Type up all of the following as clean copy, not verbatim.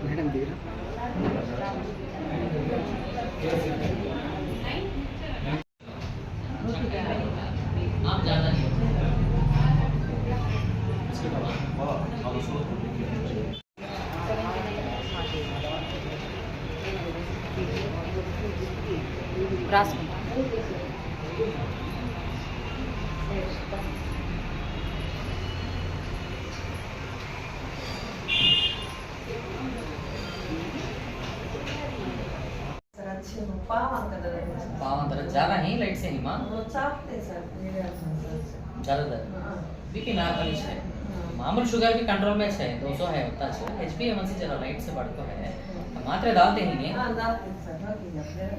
madam दीरा आप ज़्यादा नहीं पावन ज़्यादा ही लाइट से नहीं माँ ज़्यादातर बीपी नॉर्मल है मामूल शुगर भी कंट्रोल में है 200 है उतना है HbA1c जरा लाइट से बढ़ता है मात्रे डालते ही नहीं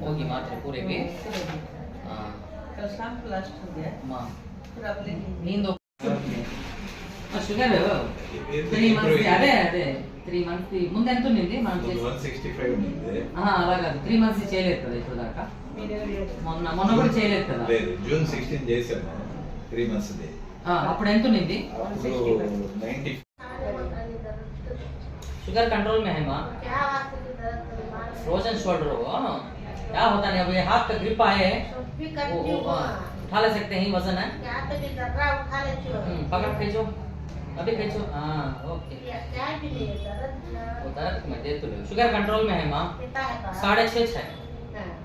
होगी मात्रे पूरे भी माँ नींद షుగర్ 3 మంత్స్ అదే 3 మంత్స్ ముందు ఎంత ఉంది మనం 165 ఉంది అలా కాదు 3 మంత్స్ చేయలేదు కదా ఇప్పుడు దాకా మొన్న కూడా చేయలేదు కదా లేదు జూన్ 16 చేసాము 3 మంత్స్ ది అప్పుడు ఎంత ఉంది 90 शुगर कंट्रोल में है माँ फ्रोजन शोल्डर हो क्या होता है अब ये हाथ का ग्रिप आए उठा ले सकते हैं वजन है पकड़ खींचो अभी खींचो हाँ ओके दर्द में दे तो शुगर कंट्रोल में है माँ 6.5 है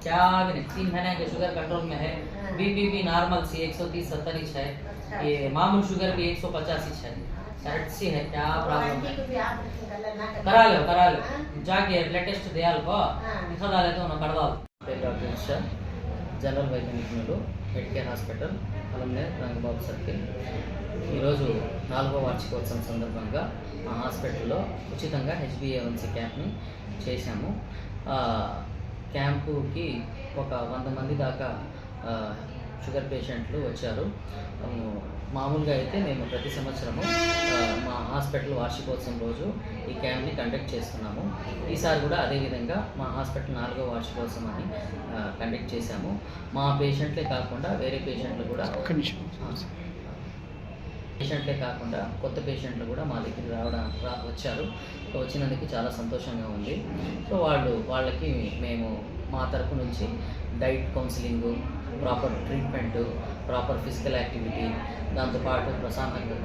क्या भी नहीं 3 महीने के शुगर कंट्रोल में है बीपी भी नॉर्मल सी 130/70 इंच है ये मामूल शुगर भी 150 इंच है सी है क्या प्रॉब्लम है करा लो जाके ब्लड टेस्ट दियाल को दिखा डाले तो ना करवा डॉक्टर इर्षाद जनरल వైద్య నిపుణులు హెడ్ కేర్ హాస్పిటల్ అలంనేర్ రంగబాబు సర్కిల్ ఈరోజు 4వ వార్షికోత్సవం సందర్భంగా మా హాస్పిటల్లో ఉచితంగా HbA1c క్యాంప్ని చేశాము క్యాంపుకి ఒక 100 మంది దాకా షుగర్ పేషెంట్లు వచ్చారు మామూలుగా అయితే మేము ప్రతి సంవత్సరము మా హాస్పిటల్ వార్షికోత్సవం రోజు ఈ క్యాంప్ని కండక్ట్ చేస్తున్నాము ఈసారి కూడా అదేవిధంగా మా హాస్పిటల్ 4వ వార్షికోత్సవాన్ని కండక్ట్ చేశాము మా పేషెంట్లే కాకుండా వేరే పేషెంట్లు కూడా కొత్త పేషెంట్లు కూడా మా దగ్గరికి వచ్చారు వచ్చినందుకు చాలా సంతోషంగా ఉంది సో వాళ్ళకి మేము మా తరపు నుంచి diet counselling proper treatment proper physical activity దాంతోపాటు ప్రశాంతంగా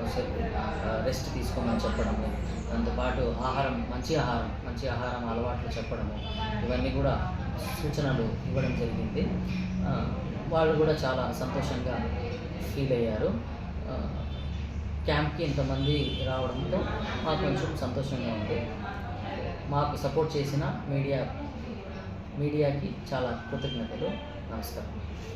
రెస్ట్ తీసుకోమని చెప్పడము దాంతోపాటు మంచి ఆహారం అలవాట్లు చెప్పడము ఇవన్నీ కూడా సూచనలు ఇవ్వడం జరిగింది వాళ్ళు కూడా చాలా సంతోషంగా ఫీల్ అయ్యారు క్యాంప్కి ఇంతమంది రావడంతో మాకు కొంచెం సంతోషంగా ఉంది మాకు సపోర్ట్ చేసిన మీడియాకి చాలా కృతజ్ఞతలు నమస్కారం